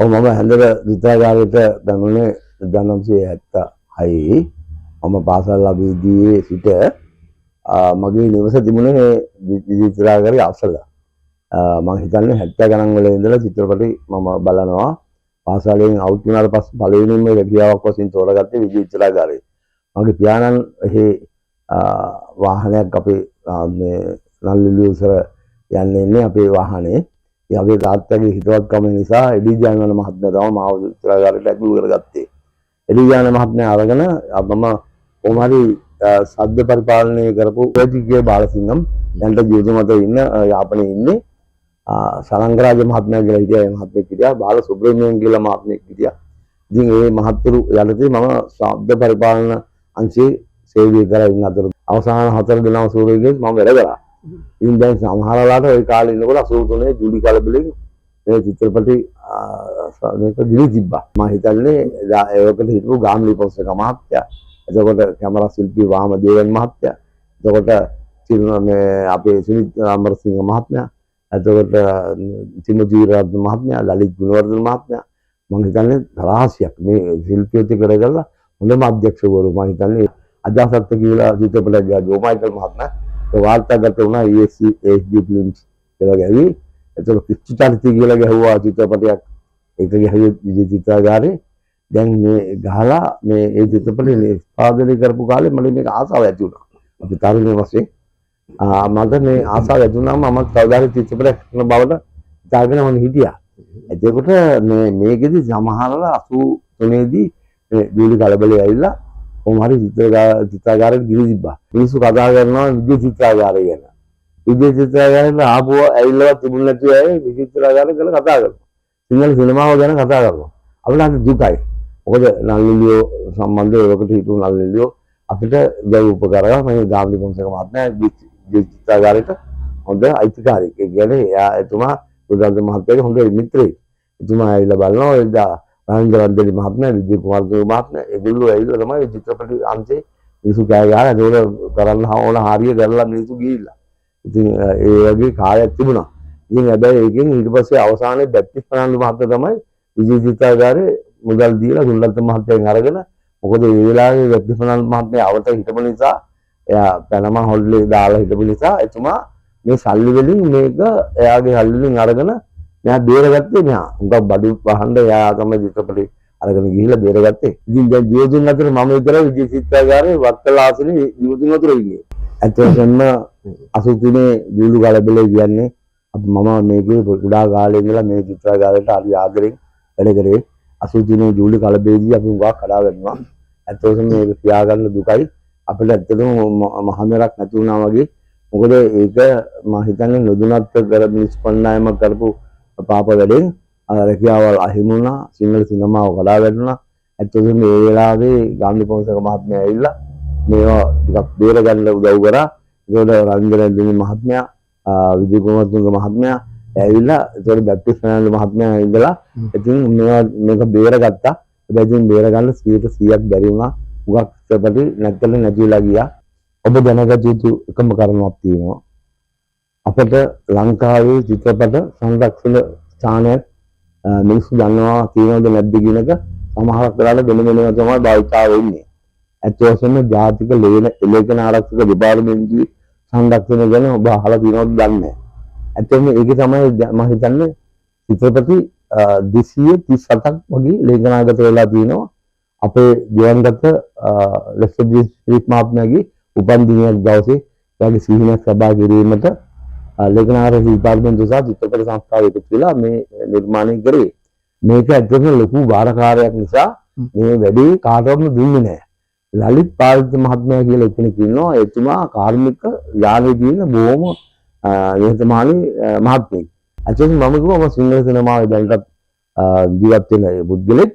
ඔව් මම හැන්දර විද්‍යාගාරයට දැනුනේ 1976 මම පාසල් අභියෝගයේ සිට මගේ නිවස තිබුණේ විද්‍යාගාරයේ අසල. මම හිතන්නේ 70 ගණන් වල ඉඳලා චිත්‍රපටි මම බලනවා. පාසලෙන් අවුට් වුණාට පස්සේ පළවෙනිම රැකියාවක් වශයෙන් තෝරගත්තේ විද්‍යාගාරයේ. මගේ පියාණන් එහි වාහනයක් අපේ මේ නල්ලිලියුසර යන්නේ ඉන්නේ අපේ වාහනේ. අපේ තාත්තගේ හිතවත්කම නිසා එඩිජානන මහත්මයා තමයි මාව විද්‍යාගාරයට ඇතුළු කරගත්තේ. එඩිජානන මහත්මයා අරගෙන මම කොහොමරි සද්ද පරිපාලනය කරපු ප්‍රතික්‍රියා බාලසිංහම් දැන්ට ජීවිතමත ඉන්න යාපනයේ ඉන්නේ සලංගරාජ මහත්මයා කියලා හිටියා. ඒ මහත්මයෙක් හිටියා. බාල සුබ්‍රහ්මණ්‍යන් කියලා මහත්මයෙක් හිටියා. ඉතින් මේ මහත්තුරු යටතේ මම ශබ්ද පරිපාලන අංශයේ සේවය කරලා ඉන්න අතර අවසාන 4 දෙනා සූරේගෙන් මම වැඩ කරා. ඉතින් දැන් සමහරලාට ওই කාලේ ඉන්නකොට 83 ජූලි කලබලෙන් මේ චිත්‍රපටි මේක ගිනි තිබ්බා. මම හිතන්නේ ඒකට හිටපු ගාම්ලි පොස්සක මහත්තයා. එතකොට කැමරා ශිල්පී වාමදේවන් මහත්තයා. එතකොට මේ අපේ සුනිත් අමරසිංහ මහත්මයා. එතකොට චින්නජීරත්න මහත්මයා, ලලිත් ගුණවර්ධන මහත්මයා. මම හිතන්නේ රහසියක් මේ ශිල්පියොත් එක්ක කරලා හොඳම අධ්‍යක්ෂකවරු මම හිතන්නේ අජාසත් කියලා චිත්‍රපටයක් ගියා ජෝමයිකල් මහත්මයා. වාර්තාගත වුණා ESC HD ෆිල්ම්ස් කියලා ගැවි. එතකොට කිච්චිචාරිති කියලා ගැහුවා චිත්‍රපටයක්. ඒක ගැහුවේ විජේ චිත්‍රාගාරේ. දැන් මේ ගහලා මේ ඒ චිත්‍රපටය නිෂ්පාදනය කරපු කාලේ මට මේක ආසාව ඇති වුණා. අපි තරුණ වශයෙන් මට මේ ආසාව ඇති වුණාම මම කවදාද චිත්‍රපටයක් කරන බවට හිතාගෙන මම හිටියා. එතකොට මේකෙදි සමහරවල් 83 දී මේ ජූලි කලබලේ ඇවිල්ලා කොහොමහරි චිත්‍රාගාරෙට ගිනි තිබ්බා. මිනිස්සු කතා කරනවා විද්‍ය චිත්‍රාගාරය ගැන. විද්‍ය චිත්‍රාගාරයට ආපුව ඇවිල්ලා තිබුණ නැති අය විද්‍ය චිත්‍රාගාරය ගැන කතා කරනවා. සිංහල සිනමාව ගැන කතා කරනවා. අපිට අද දුකයි. මොකද නල්ලිලියෝ සම්බන්ධව ඒකට හිටු නල්ලිලියෝ අපිට උදව් උපකාර කරා. මේ ගාම්ලි පොන්සේක මහත්මයා විද්‍ය චිත්‍රාගාරයට හොඳ අයිතිකාරයෙක්. ඒ කියන්නේ එතුමා බුදුරජාණන් මහත්තයාගේ හොඳ මිත්‍රයෙක්. එතුමා ඇවිල්ලා බලනවා එදා රාජේන්ද්‍රන්දලි මහත්මයා, විජේ කුමාරතුංග මහත්මයා ඒගොල්ලෝ ඇවිල්ලා තමයි චිත්‍රපටි අංශේ මිනිස්සු කෑ ගහලා ඒගොල්ලෝ කරන්න ඕන හරිය කරලා මිනිස්සු ගිහිල්ලා. ඉතින් ඒ වගේ කාලයක් තිබුණා. ඉතින් හැබැයි ඒකෙන් ඊට පස්සේ අවසානයේ බැප්ටිස් ෆර්නෑන්ඩෝ මහත්තයා තමයි විජේ චිත්‍රාගාරේ මුදල් දීලා ගුණරත්න මහත්තයන් අරගෙන මොකද ඒ වෙලාවේ බැප්ටිස් ෆර්නෑන්ඩෝ මහත්මයා අවත හිටපු නිසා එයා පැනමා හොල්ලේ දාලා හිටපු නිසා එතුමා මේ සල්ලි වලින් මේක එයාගේ සල්ලි වලින් අරගෙන මෙයා බේරගත්තේ මෙයා. උඟක් බඩු වහන්න එයා තමයි චිත්‍රපටි අරගෙන ගිහිල්ලා බේරගත්තේ. ඉතින් දැන් ජීවතුන් අතර මම විතරයි විජේ චිත්‍රාගාරේ වත්තලාසනේ ජීවතුන් අතර ඉන්නේ. ඇත්තටම 83 ජූලි කලබලේ කියන්නේ මම මේකේ කුඩා කාලේ ඉඳලා මේ චිත්‍රාගාරයට හරි ආදරෙන් වැඩ කරේ. 83 ජූලි කලබලේදී අපි උඟක් කඩා වැටුණා. ඇත්තටම මේක තියාගන්න දුකයි. අපිට ඇත්තටම මහමෙරක් නැති වුණා වගේ. මොකද ඒක මම හිතන්නේ නොදුනත් කර නිෂ්පන්නයම කරපු පාප වැඩෙන් රැකියාවල් අහිමි වුණා. සිංහල සිනමාව කඩා වැටුණා. ඇත්තටම මේ වෙලාවේ ගාම්ලි පොන්සේක මහත්මයා ඇවිල්ලා මේවා ටිකක් බේරගන්න උදව් කරා. ඒකෝද රාජේන්ද්‍රන්දලි මහත්මයා, විජේ කුමාරතුංග මහත්මයා ඇවිල්ලා ඒතකොට බැප්ටිස් ෆර්නෑන්ඩෝ මහත්මයා ඉඳලා ඉතින් මේක බේරගත්තා. හැබැයි බේරගන්න 100% බැරි වුණා. උගක් චිත්‍රපටි නැතිලා ගියා. ඔබ දැනගත යුතු එකම කාරණාවක් තියෙනවා. අපිට ලංකාවේ චිත්‍රපට සංරක්ෂණ ස්ථානයක් මිනිස්සු දන්නවා තියෙනවද නැද්ද කියන එක සමහරක් වෙලාවට දෙමෙන්නම තමයි භාවිතා වෙන්නේ. ඇත්ත වශයෙන්ම ජාතික ලේඛන ආරක්ෂක දෙපාර්තමේන්තුවේ සංරක්ෂණය ගැන ඔබ අහලා තියෙනවද දන්නේ නැහැ. ඇත්තම ඒක තමයි මම හිතන්නේ චිත්‍රපටි 237ක් වගේ ලේඛනාගත වෙලා තියෙනවා. අපේ ජීවන්ගත ලෙස්ටර්ජී ස්පිරිට් මහත්මයාගේ උපන් දිනයක් දවසේ එයාගේ සිහිනයක් සභා කිරීමට ලේඛන ආරක්ෂක දෙපාර්තමේන්තුව සහ චිත්‍රපට සංස්ථාව එකතු වෙලා මේ නිර්මාණය කරේ. මේක ඇත්තටම ලොකු වාරකාරයක් නිසා මේ වැඩේ කාටවත් දුන්නේ නැහැ. ලලිත් පාලිත මහත්මයා කියලා කෙනෙක් ඉන්නවා. එතුමා කාර්මික යානයේ තියෙන බොහොම නිහතමානී මහත්මයෙක්. ඇත්තටම මම කිව්වා මම සිංහල සිනමාවේ දැනටත් ජීවත් වෙන පුද්ගලෙක්.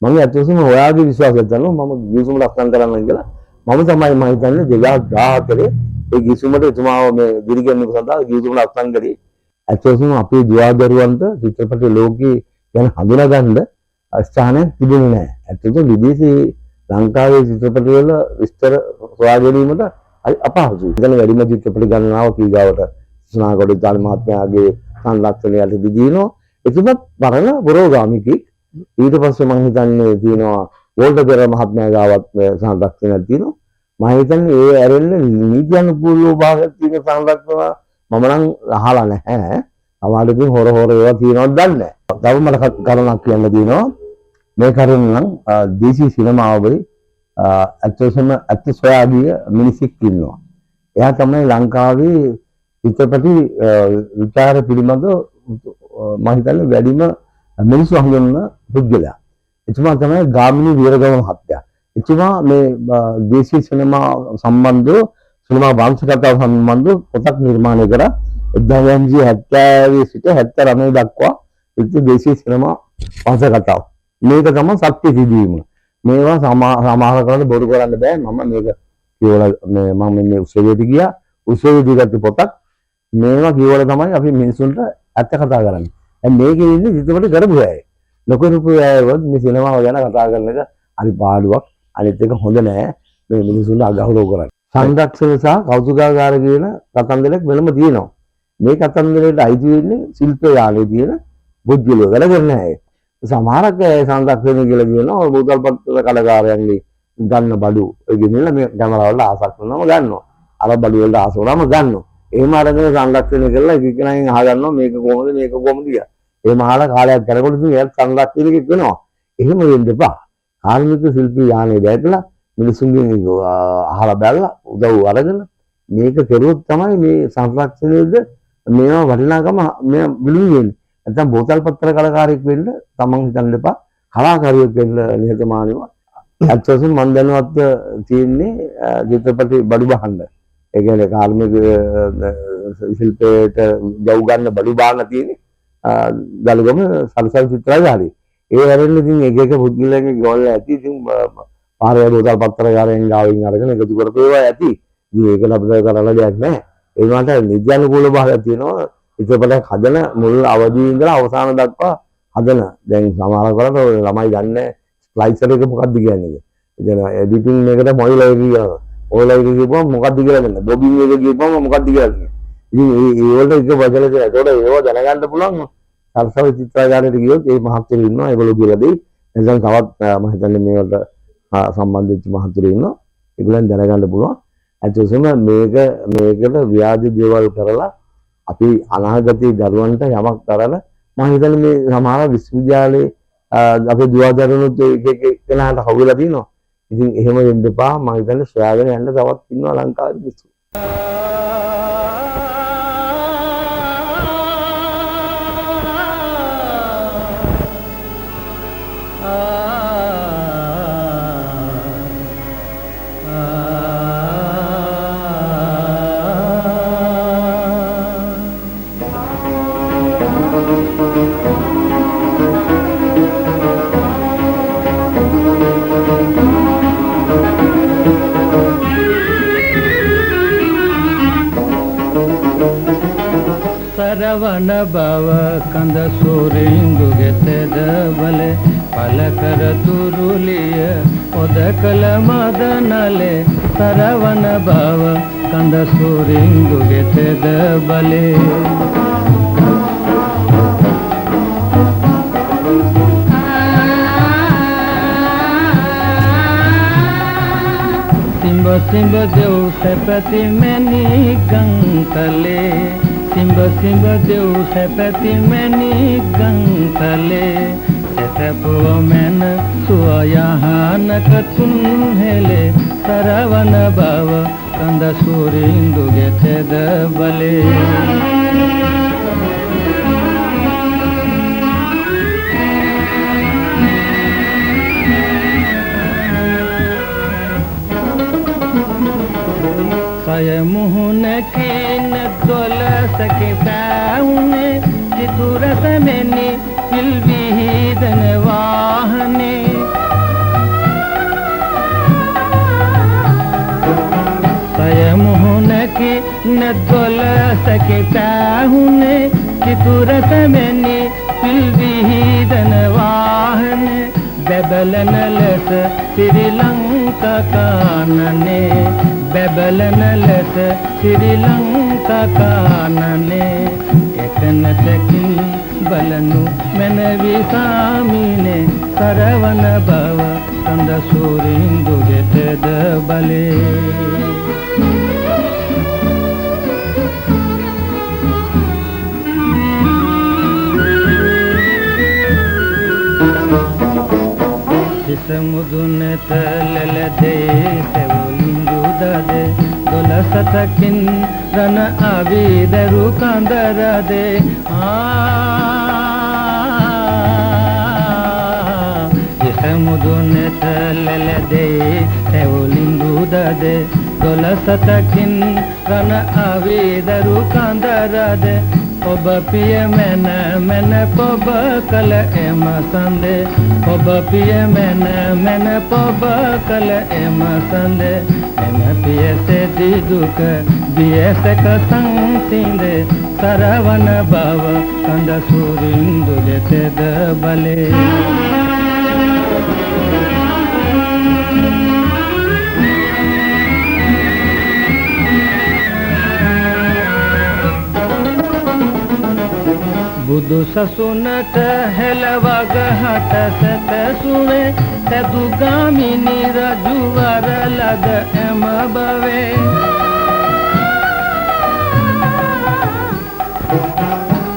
මම ඇත්තටම හොයාගේ විශ්වාසයක් ගන්නවා. මම ගිවිසුම ලස්සන කරන්න කියලා. මම තමයි මම හිතන්නේ 2014 ඒ ගිවිසුමට එතුමාව මේ දිරිගැන්වීම සඳහා ගිවිසුම ලස්සන කරේ. ඇත්තටම අපේ ජීවදරුවන්ට චිත්‍රපට ලෝකේ ගැන හඳුනාගන්න ස්ථානයක් තිබුණේ නැහැ. ඇත්තටම විදේශී ලංකාවේ චිත්‍රපට වල විස්තර සොයා ගැනීමට අපහසුයි. ඉතින් වැඩිම චිත්‍රපට ගණනාව කීගාවට ස්නාගොඩ ඉතාලි මහත්මයාගේ සංරක්ෂණයට දිදිනවා. එතුමත් පරණ පුරෝගාමිකෙක්. ඊට පස්සේ මම හිතන්නේ තියෙනවා වෝල්ටර් මහත්මයා ගාවත් සංරක්ෂණයක් තියෙනවා. මම හිතන්නේ ඒ ඇරෙන්න නීති අනුකූලව භාගයක් තියෙන සංරක්ෂණ මම නම් අහලා නැහැ. සමහරවිට හොර ඒවා තියෙනවද දන්නේ නැහැ. තව මට කරුණක් කියන්න තියෙනවා. මේ කරුණ නම් දේශීය සිනමාවේ ඇත්ත සොයාගිය මිනිසෙක් ඉන්නවා. එයා තමයි ලංකාවේ චිත්‍රපටි විචාර පිළිබඳ මම හිතන්නේ වැඩිම මිනිස්සු හඳුන්වන පුද්ගලයා. එතුමා තමයි ගාමිණී වීරගම මහත්තයා. එතුමා මේ දේශීය සිනමා සම්බන්ධව සිනමා වංශකතාව සම්බන්ධව පොතක් නිර්මාණය කරා 1970 සිට 79 දක්වා දේශීය සිනමා වංශකතාව. මේක තමයි සත්‍ය සිදුවීම. මේවා සමහර කරලා බොරු කරන්න බෑ. මම මේක කියවලා මම මේ උත්සවයට ගියා. උත්සවයේදී ගත්ත පොතක්. මේවා කියවලා තමයි අපි මිනිසුන්ට ඇත්ත කතා කරන්නේ. දැන් මේකේ ඉන්නේ චිත්‍රපට කරපු අය. ලොකු අයවත් මේ සිනමාව ගැන කතා කරන එක හරි පාඩුවක්. අනිත් එක හොඳ නෑ. මේ මිනිසුන්ට අගෞරව කරන්නේ. සංරක්ෂණ සහ කෞතුකාගාර කියන කතන්දරයක් වෙනම තියෙනවා. මේ කතන්දරයට අයිති වෙන්නේ ශිල්ප යාලේ තියෙන බුද්ධිලෝ වැඩ කරන අය. සමහරක් සංරක්ෂණය කියලා කියනවා බෝතල් පත්‍ර කඩකාරයන්ගේ ගන්න බඩු ඒ ගෙනියලා මේ කැමරා වල ආසක් කරනම ගන්නවා. අර බඩු වල ආස වුණාම ගන්නවා. එහෙම අරගෙන සංරක්ෂණය කරලා එකෙනෙන් අහගන්නවා මේක කොහොමද කියලා. එහෙම අහලා කාලයක් කරනකොට ඉතින් එයාත් සංරක්ෂණයක වෙනවා. එහෙම වෙන්න එපා. කාර්මික ශිල්පී යානේ දැකලා මිනිසුන්ගෙන් අහලා බලලා උදව් අරගෙන මේක කරුවොත් තමයි මේ සංරක්ෂණයේද මේවා වටිනාකම මේ විලුණු වෙන්නේ. නැත්නම් බෝතල් පත්‍ර කලකාරයෙක් වෙන්න තමන් හිතන්න එපා. කලාකාරියෙක් වෙන්න නිහතමානීව. ඇත්තටම මම දැනුවත් තියෙන්නේ චිත්‍රපටි බඩු බහන්න. ඒ කියන්නේ කාර්මික ශිල්පයට උදව් ගන්න බඩු බාන්න තියෙන්නේ දලුගම සරසවි චිත්‍රාගාරේ. ඒ හැරෙන්න ඉතින් එක පුද්ගලයන්ගේ ගෝල් ඇති. ඉතින් පාරේ බෝතල් පත්‍ර කාරයන් ගාවින් අරගෙන එකතු කරපේවා ඇති. ඉතින් ඒක ලබලා කරලා දෙයක් නැහැ. ඒ වුණාට නීති අනුකූල භාගයක් තියෙනවා. චිත්‍රපටයක් හදන මුල් අවධියේ ඉඳලා අවසාන දක්වා හදන. දැන් සමහර කරලා ළමයි දන්නේ ස්ලයිසර් එක මොකක්ද කියන්නේ. එතන එඩිටින් එකට මොයිලර් කියනවා. මොයිලර් කියපුවම මොකක්ද කියලා දන්න. බොබින් එක කියපුවම මොකක්ද කියලා දන්න. ඉතින් ඒ වලට එක වචන කියලා. ඒකට ඒව දැනගන්න පුළුවන්. සරසවි චිත්‍රාගාරයට ගියොත් ඒ මහත්තුරු ඉන්නවා. ඒගොල්ලෝ කියලා දෙයි. එතන තවත් මම හිතන්නේ මේවට සම්බන්ධ වෙච්ච මහත්තුරු ඉන්නවා. ඒගොල්ලන් දැනගන්න පුළුවන්. ඇත්තටම මේකට ව්‍යාජ දේවල් කරලා අපි අනාගතයේ දරුවන්ට යමක් කරලා මම හිතන්නේ මේ සමහර විශ්වවිද්‍යාලයේ අපේ දුවදරුණුත් එක කෙනාට හවුලා තියෙනවා. ඉතින් එහෙම වෙන්න එපා. මම හිතන්නේ සොයාගෙන යන්න තවත් ඉන්නවා ලංකාවේ මිනිස්සු. සරවන බව කඳ සූරින්දු ගෙතද බල පල කර තුරුලිය ඔද කල මදනලේ සරවන බව කඳ සූරින්දු ගෙතද බලේ සිඹ සිඹ දෙව් සැපති මැණි ගංකලේ සිඹ සිඹ දෙව් සැපති මැණි ගංකලේ සැතපුව මැන සුවයහනක තුන් හෙලේ සරවන බව කඳ සූරින්දු ගෙතද බලේ කය මුහුණකින් දොලසක පැවුනේ සිතුරස මෙනි පිල් විහිදන වාහනේ කය මුහුණකින් දොලසක පැවුනේ සිතුරස මෙනි පිල් විහිදන වාහනේ බබලන ලෙස ශ්‍රී ලංකා කානනේ බබලන ලෙස ශ්‍රී ලංකා කානනේ එකනතකින් බල බලනු මැනවි සාමිනේ සරවන බව කඳ සූරින්දු ගෙතද බලේ සමුදුනට ලැලදේ සෙවුලින්දු දදේ දොළසතකින් රණ ආවිදරු කඳරදේ සමුදුනට ලැලදේ සෙවුලින්දු දදේ දොළසතකින් රණ ආවිදරු කඳරදේ ඔබ පිය මැන මැන පොබ කල එම සඳේ ඔබ පිය මැන මැන පොබ කල එම සඳේ එම පිය සෙදි දුක බියසක සංසිඳේ සරවන බව කඳ සූරින්දු දෙතද බලේ බුදු සසුනට හෙළවග හට සැතසුනේ සදුගාමිනී රජුවර ලද එම බවේ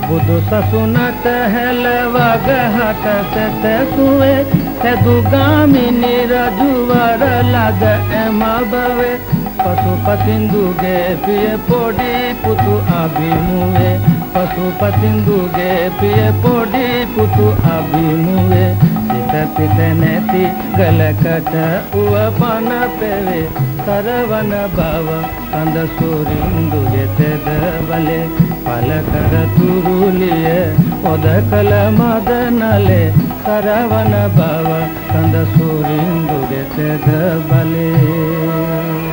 බුදු සසුනට හෙළවග හට සැතසුනේ සදුගාමිනී රජුවර ලද එම බවේ පසුපතින්දුගේ පිය පොඩි පුතු අභිමුවේ පසුපතින්දුගේ පිය පොඩි පුතු අභිමුවේ සිත පිට නැති ගලකට උව පන පෙවේ සරවන බව කඳ සූරින්දු ගෙතද බලේ පල කර තුරුලිය පොද කළ මද නලේ සරවන බව කඳ සූරින්දු ගෙතද බලේ